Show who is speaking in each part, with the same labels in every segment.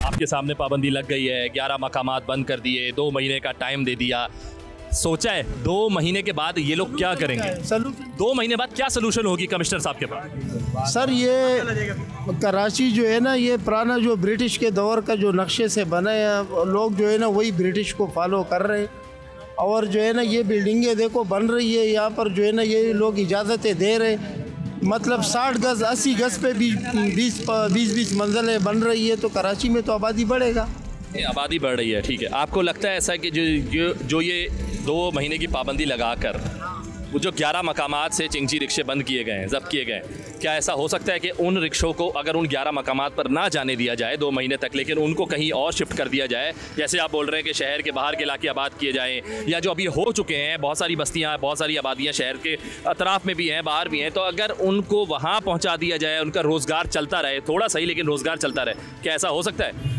Speaker 1: आपके सामने पाबंदी लग गई है, 11 मकामात बंद कर दिए, 2 महीने का टाइम दे दिया। सोचा है 2 महीने के बाद ये लोग क्या करेंगे? 2 महीने बाद क्या सलूशन होगी कमिश्नर साहब के पास?
Speaker 2: सर ये कराची जो है ना, ये पुराना जो ब्रिटिश के दौर का जो नक्शे से बना है, लोग जो है ना वही ब्रिटिश को फॉलो कर रहे हैं। और जो है ना ये बिल्डिंगें देखो बन रही है यहाँ पर, जो है ना ये लोग इजाज़तें दे रहे, मतलब 60 गज़ 80 गज़ पे भी 20 मंजिलें बन रही है। तो कराची में तो आबादी बढ़ेगा,
Speaker 1: आबादी बढ़ रही है। ठीक है, आपको लगता है ऐसा कि जो ये 2 महीने की पाबंदी लगाकर वो जो 11 मकामात से चिंची रिक्शे बंद किए गए हैं, जब्त किए गए हैं, क्या ऐसा हो सकता है कि उन रिक्शों को अगर उन 11 मकामात पर ना जाने दिया जाए 2 महीने तक, लेकिन उनको कहीं और शिफ्ट कर दिया जाए, जैसे आप बोल रहे हैं कि शहर के बाहर के इलाके आबाद किए जाएँ, या जो अभी हो चुके हैं बहुत सारी बस्तियाँ, बहुत सारी आबादियाँ शहर के अतराफ़ में भी हैं, बाहर भी हैं, तो अगर उनको वहाँ पहुँचा दिया जाए, उनका रोज़गार चलता रहे, थोड़ा सही लेकिन रोज़गार चलता रहे, क्या ऐसा हो सकता है?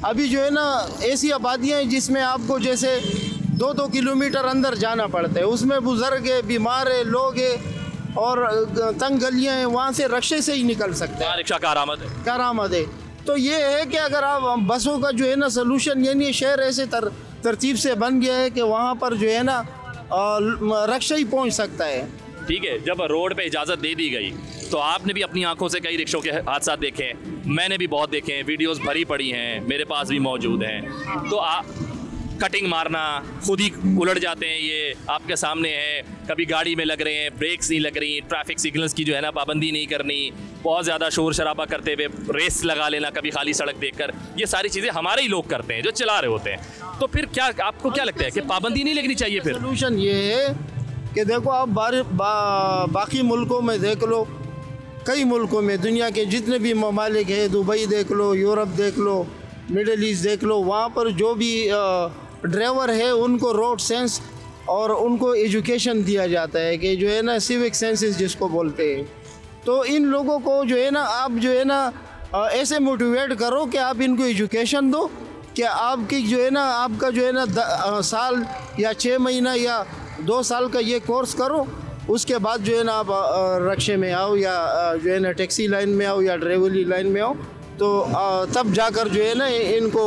Speaker 2: अभी जो है ना ऐसी आबादियाँ हैं जिसमें आपको जैसे 2-2 किलोमीटर अंदर जाना पड़ता है, उसमें बुजुर्ग है, बीमार है, लोग है और तंग गलियाँ हैं, वहाँ से रिक्शे से ही निकल सकते हैं।
Speaker 1: रिक्शा
Speaker 2: कारआमद है। तो ये है कि अगर आप बसों का जो है ना सलूशन, यानी शहर ऐसे तरतीब से बन गया है कि वहाँ पर जो है ना रिक्शा ही पहुँच सकता है।
Speaker 1: ठीक है, जब रोड पे इजाज़त दे दी गई तो आपने भी अपनी आंखों से कई रिक्शों के हादसा देखे हैं, मैंने भी बहुत देखे हैं, वीडियोस भरी पड़ी हैं, मेरे पास भी मौजूद हैं। तो कटिंग मारना, खुद ही उलट जाते हैं, ये आपके सामने है। कभी गाड़ी में लग रहे हैं, ब्रेक्स नहीं लग रही, ट्रैफिक सिग्नल्स की जो है ना पाबंदी नहीं करनी, बहुत ज़्यादा शोर शराबा करते हुए रेस लगा लेना कभी खाली सड़क देखकर, ये सारी चीज़ें हमारे ही लोग करते हैं जो चला रहे होते हैं। तो फिर क्या आपको क्या लगता है कि पाबंदी नहीं लगनी चाहिए? फिर
Speaker 2: सोल्यूशन ये है कि देखो आप बाकी मुल्कों में देख लो, कई मुल्कों में, दुनिया के जितने भी ममालिक हैं, दुबई देख लो, यूरोप देख लो, मिडल ईस्ट देख लो, वहाँ पर जो भी ड्राइवर है उनको रोड सेंस और उनको एजुकेशन दिया जाता है कि जो है ना सिविक सेंसेस जिसको बोलते हैं। तो इन लोगों को जो है ना आप जो है ना ऐसे मोटिवेट करो कि आप इनको एजुकेशन दो कि आपकी जो है ना आपका जो है ना साल या 6 महीना या 2 साल का ये कोर्स करो, उसके बाद जो है ना आप रिक्शे में आओ या जो है ना टैक्सी लाइन में आओ या ड्राइवरी लाइन में आओ, तो तब जाकर जो है ना इनको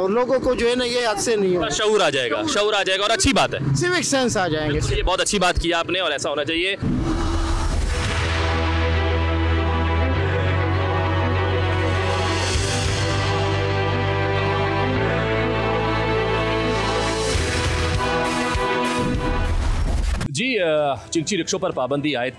Speaker 2: लोगों को जो है ना ये हद से नहीं होगा,
Speaker 1: शऊर आ जाएगा और अच्छी बात है,
Speaker 2: सिविक सेंस आ जाएंगे।
Speaker 1: ये बहुत अच्छी बात की आपने और ऐसा होना चाहिए। जी, चिंची रिक्शों पर पाबंदी आयद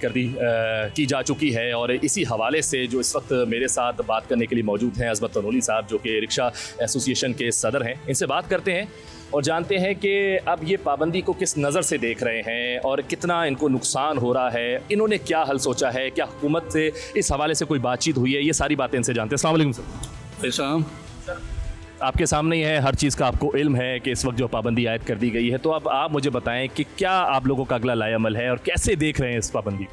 Speaker 1: की जा चुकी है और इसी हवाले से जो इस वक्त मेरे साथ बात करने के लिए मौजूद हैं अज़मत तनोली साहब, जो कि रिक्शा एसोसिएशन के सदर हैं, इनसे बात करते हैं और जानते हैं कि अब ये पाबंदी को किस नज़र से देख रहे हैं और कितना इनको नुकसान हो रहा है, इन्होंने क्या हल सोचा है, क्या हुकूमत से इस हवाले से कोई बातचीत हुई है, ये सारी बातें इनसे जानते हैं। अस्सलाम वालेकुम सर। आपके सामने ही है, हर चीज़ का आपको इल्म है कि इस वक्त जो पाबंदी आयद कर दी गई है, तो अब आप मुझे बताएं कि क्या आप लोगों का अगला लाएअमल है और कैसे देख रहे हैं इस पाबंदी?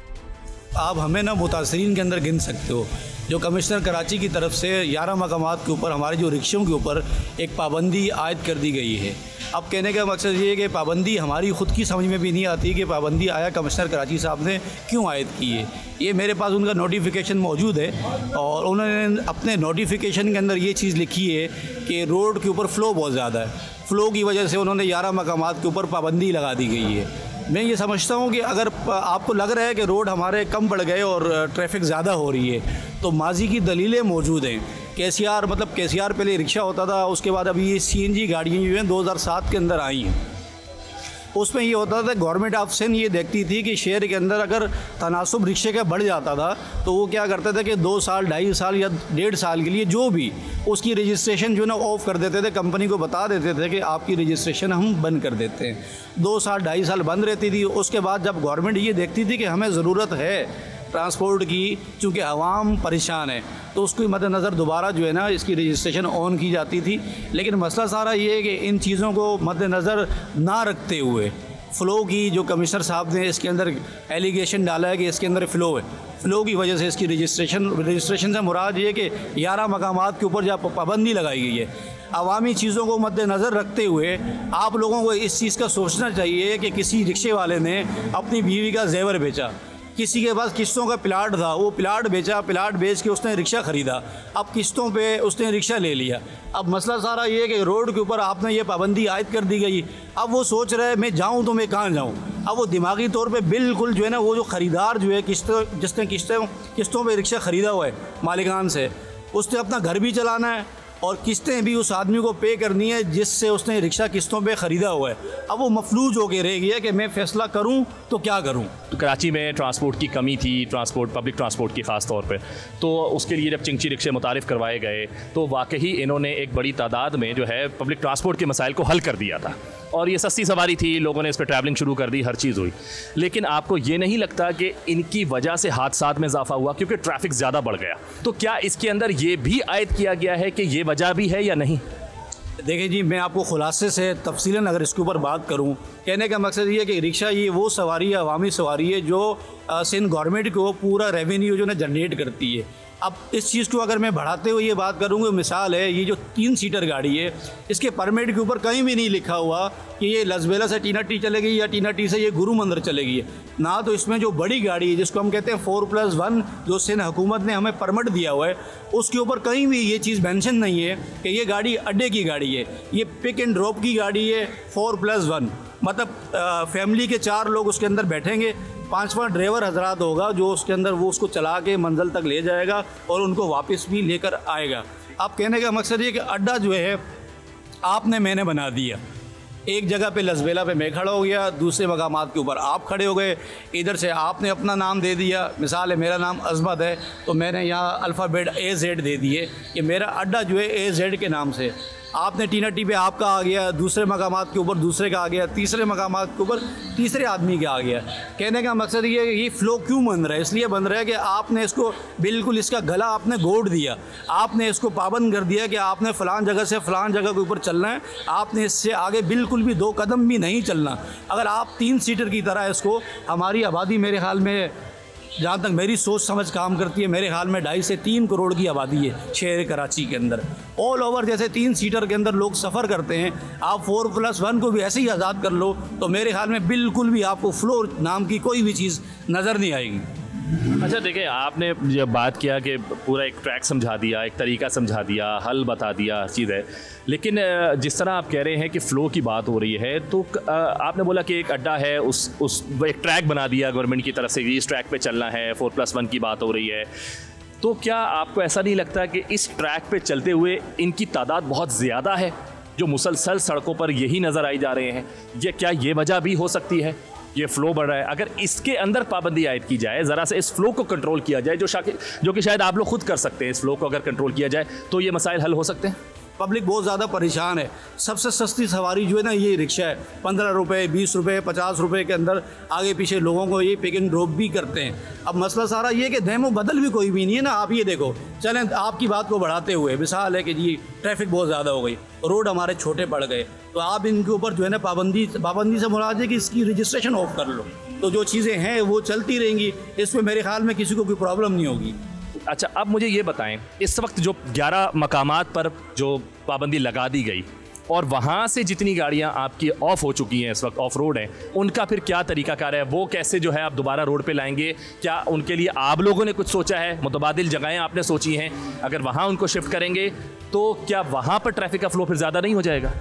Speaker 3: आप हमें ना मुतासरीन के अंदर गिन सकते हो। जो कमिश्नर कराची की तरफ से 11 मकामात के ऊपर हमारे जो रिक्शों के ऊपर एक पाबंदी आयद कर दी गई है। अब कहने का मकसद ये है कि पाबंदी हमारी ख़ुद की समझ में भी नहीं आती कि पाबंदी आया कमिश्नर कराची साहब ने क्यों आयद की है। ये मेरे पास उनका नोटिफिकेशन मौजूद है और उन्होंने अपने नोटिफिकेशन के अंदर ये चीज़ लिखी है कि रोड के ऊपर फ़्लो बहुत ज़्यादा है, फ़्लो की वजह से उन्होंने 11 मकामात के ऊपर पाबंदी लगा दी गई है। मैं ये समझता हूँ कि अगर आपको लग रहा है कि रोड हमारे कम बढ़ गए और ट्रैफिक ज़्यादा हो रही है, तो माजी की दलीलें मौजूद हैं। KCR मतलब KCR पहले रिक्शा होता था, उसके बाद अभी ये CNG गाड़ियाँ जो हैं 2007 के अंदर आई हैं। उसमें ये होता था गवर्नमेंट ऑप्शन ये देखती थी कि शहर के अंदर अगर तनासुब रिक्शे का बढ़ जाता था तो वो क्या करते थे कि 2 साल 2.5 साल या 1.5 साल के लिए जो भी उसकी रजिस्ट्रेशन जो ना ऑफ कर देते थे, कंपनी को बता देते थे कि आपकी रजिस्ट्रेशन हम बंद कर देते हैं। 2 साल 2.5 साल बंद रहती थी। उसके बाद जब गवर्नमेंट ये देखती थी कि हमें ज़रूरत है ट्रांसपोर्ट की, चूँकि आवाम परेशान है, तो उसके मद्देनज़र दोबारा जो है ना इसकी रजिस्ट्रेशन ऑन की जाती थी। लेकिन मसला सारा ये है कि इन चीज़ों को मद्देनज़र ना रखते हुए फ़्लो की जो कमिश्नर साहब ने इसके अंदर एलिगेशन डाला है कि इसके अंदर फ़्लो है, फ़्लो की वजह से इसकी रजिस्ट्रेशन से मुराद ये कि 11 मकामात के ऊपर जब पाबंदी लगाई गई है, अवामी चीज़ों को मद्देनज़र रखते हुए आप लोगों को इस चीज़ का सोचना चाहिए कि किसी रिक्शे वाले ने अपनी बीवी का जेवर बेचा, किसी के पास किस्तों का प्लाट था, वो प्लाट बेचा, प्लाट बेच के उसने रिक्शा ख़रीदा, अब किस्तों पे उसने रिक्शा ले लिया। अब मसला सारा ये है कि रोड के ऊपर आपने ये पाबंदी आयद कर दी गई। अब वो सोच रहे मैं जाऊँ तो मैं कहाँ जाऊँ। अब वो दिमागी तौर पे बिल्कुल जो है ना, वो जो ख़रीदार जो है जिसने किस्तों पे रिक्शा ख़रीदा हुआ है मालिकान से, उसने अपना घर भी चलाना है और किस्तें भी उस आदमी को पे करनी है जिससे उसने रिक्शा किस्तों पे ख़रीदा हुआ है। अब वो मफलूज होकर रह गया कि मैं फ़ैसला करूं तो क्या करूं।
Speaker 1: तो कराची में ट्रांसपोर्ट की कमी थी, पब्लिक ट्रांसपोर्ट की ख़ास तौर पे, तो उसके लिए जब चिंगची रिक्शे मुतारिफ़ करवाए गए तो वाकई इन्होंने एक बड़ी तादाद में जो है पब्लिक ट्रांसपोर्ट के मसाइल को हल कर दिया था और ये सस्ती सवारी थी, लोगों ने इस पर ट्रैवलिंग शुरू कर दी, हर चीज़ हुई। लेकिन आपको ये नहीं लगता कि इनकी वजह से हादसात में इजाफा हुआ क्योंकि ट्रैफिक ज़्यादा बढ़ गया? तो क्या इसके अंदर ये भी आयद किया गया है कि ये वजह भी है या नहीं?
Speaker 3: देखिए जी, मैं आपको खुलासे से तफसीलन अगर इसके ऊपर बात करूं, कहने का मकसद ये है कि रिक्शा ये वो सवारी है, अवामी सवारी है जो सिंध गवर्नमेंट को पूरा रेवेन्यू जो है जनरेट करती है। अब इस चीज़ को अगर मैं बढ़ाते हुए ये बात करूँगा, मिसाल है ये जो 3 सीटर गाड़ी है, इसके परमिट के ऊपर कहीं भी नहीं लिखा हुआ कि ये लसबेला से टीना टी चलेगी या टीना टी से ये गुरु मंदिर चलेगी। ना तो इसमें जो बड़ी गाड़ी है जिसको हम कहते हैं 4+1 जो सिंध हुकूमत ने हमें परमिट दिया हुआ है, उसके ऊपर कहीं भी ये चीज़ मेंशन नहीं है कि ये गाड़ी अड्डे की गाड़ी है। ये पिक एंड ड्रॉप की गाड़ी है 4+1, मतलब फैमिली के 4 लोग उसके अंदर बैठेंगे, 5 ड्राइवर हजरात होगा जो उसके अंदर वो उसको चला के मंजिल तक ले जाएगा और उनको वापस भी लेकर आएगा। आप कहने का मकसद ये कि अड्डा जो है मैंने बना दिया, एक जगह पे लसबेला पे मैं खड़ा हो गया, दूसरे मकामात के ऊपर आप खड़े हो गए, इधर से आपने अपना नाम दे दिया। मिसाल है मेरा नाम अज़मत है तो मैंने यहाँ अल्फ़ाबेट AZ दे दिए कि मेरा अड्डा जो है AZ के नाम से। आपने टीना टी पे आपका आ गया, दूसरे मकामात के ऊपर दूसरे का आ गया, तीसरे मकामात के ऊपर तीसरे आदमी का आ गया। कहने का मकसद ये है कि ये फ़्लो क्यों बन रहा है? इसलिए बन रहा है कि आपने इसको बिल्कुल इसका गला आपने गोड़ दिया, आपने इसको पाबंद कर दिया कि आपने फ़लान जगह से फ़लान जगह के ऊपर चलना है, आपने इससे आगे बिल्कुल भी 2 कदम भी नहीं चलना। अगर आप 3 सीटर की तरह इसको, हमारी आबादी मेरे ख्याल में, जहाँ तक मेरी सोच समझ काम करती है, मेरे ख्याल में 2.5 से 3 करोड़ की आबादी है शहर कराची के अंदर। ऑल ओवर जैसे 3 सीटर के अंदर लोग सफ़र करते हैं, आप 4+1 को भी ऐसे ही आज़ाद कर लो तो मेरे ख्याल में बिल्कुल भी आपको फ्लो नाम की कोई भी चीज़ नज़र नहीं आएगी।
Speaker 1: अच्छा देखिए, आपने जब बात किया कि पूरा एक ट्रैक समझा दिया, एक तरीका समझा दिया, हल बता दिया, हर चीज़ है, लेकिन जिस तरह आप कह रहे हैं कि फ़्लो की बात हो रही है तो आपने बोला कि एक अड्डा है, उस एक ट्रैक बना दिया गवर्नमेंट की तरफ से, इस ट्रैक पे चलना है, 4+1 की बात हो रही है, तो क्या आपको ऐसा नहीं लगता कि इस ट्रैक पे चलते हुए इनकी तादाद बहुत ज़्यादा है जो मुसलसल सड़कों पर यही नज़र आई जा रहे हैं? क्या ये वजह भी हो सकती है? ये फ़्लो बढ़ रहा है, अगर इसके अंदर पाबंदी आयद की जाए, ज़रा से इस फ़्लो को कंट्रोल किया जाए, जो कि शायद आप लोग खुद कर सकते हैं, इस फ़्लो को अगर कंट्रोल किया जाए तो ये मसाइल हल हो सकते हैं।
Speaker 3: पब्लिक बहुत ज़्यादा परेशान है। सबसे सस्ती सवारी जो है ना ये रिक्शा है, 15 रुपये, 20 रुपये, 50 रुपये के अंदर आगे पीछे लोगों को ये पिक एंड ड्रॉप भी करते हैं। अब मसला सारा ये कि नैमो बदल भी कोई भी नहीं है ना। आप ये देखो, चलें आपकी बात को बढ़ाते हुए, मिसाल है कि जी ट्रैफिक बहुत ज़्यादा हो गई, रोड हमारे छोटे पड़ गए, तो आप इनके ऊपर जो है ना पाबंदी से मुराद है कि इसकी रजिस्ट्रेशन ऑफ कर लो, तो जो चीज़ें हैं वो चलती रहेंगी, इसमें मेरे ख्याल में किसी को कोई प्रॉब्लम नहीं होगी।
Speaker 1: अच्छा, अब मुझे ये बताएं, इस वक्त जो 11 मकामात पर जो पाबंदी लगा दी गई और वहाँ से जितनी गाड़ियाँ आपकी ऑफ़ हो चुकी हैं, इस वक्त ऑफ रोड हैं, उनका फिर क्या तरीक़ाकार है? वो कैसे जो है आप दोबारा रोड पे लाएंगे? क्या उनके लिए आप लोगों ने कुछ सोचा है? मुतबादिल जगहें आपने सोची हैं? अगर वहाँ उनको शिफ्ट करेंगे तो क्या वहाँ पर ट्रैफिक का फ़्लो फिर ज़्यादा नहीं हो जाएगा?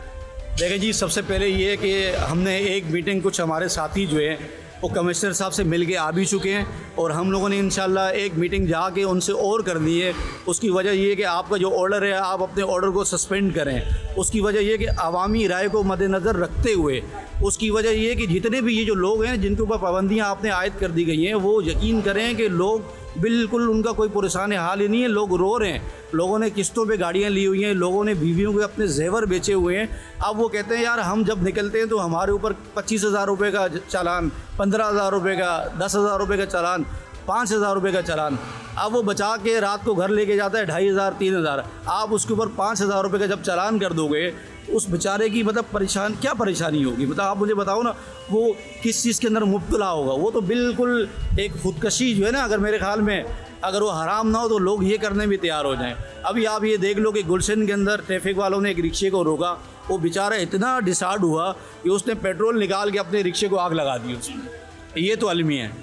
Speaker 3: देखिए जी, सबसे पहले ये है कि हमने एक मीटिंग, कुछ हमारे साथी जो है वो कमिश्नर साहब से मिल के आ भी चुके हैं और हम लोगों ने इंशाल्लाह एक मीटिंग जाके उनसे और कर दी है। उसकी वजह ये है कि आपका जो ऑर्डर है आप अपने ऑर्डर को सस्पेंड करें। उसकी वजह ये है कि अवामी राय को मद्देनज़र रखते हुए, उसकी वजह ये है कि जितने भी ये जो लोग हैं जिनके ऊपर पाबंदियाँ आपने आयद कर दी गई हैं, वो यकीन करें कि लोग बिल्कुल, उनका कोई परेशान हाल ही नहीं है। लोग रो रहे हैं, लोगों ने किस्तों पे गाड़ियाँ ली हुई हैं, लोगों ने बीवियों के अपने जेवर बेचे हुए हैं। अब वो कहते हैं यार हम जब निकलते हैं तो हमारे ऊपर 25,000 रुपये का चालान, 15,000 रुपये का, 10,000 रुपये का चालान, 5,000 रुपये का चालान। अब वो बचा के रात को घर लेके जाता है 2,500, 3,000। आप उसके ऊपर 5,000 रुपये का जब चालान कर दोगे, उस बेचारे की मतलब क्या परेशानी होगी? मतलब आप मुझे बताओ ना, वो किस चीज़ के अंदर मुब्तला होगा? वो तो बिल्कुल एक खुदकशी जो है ना, अगर मेरे ख्याल में अगर वो हराम ना हो तो लोग ये करने भी तैयार हो जाएं। अभी आप ये देख लो कि गुलशन के अंदर ट्रैफिक वालों ने एक रिक्शे को रोका, वो बेचारा इतना डिसार्ड हुआ कि उसने पेट्रोल निकाल के अपने रिक्शे को आग लगा दी उसने। ये तो अलमी है।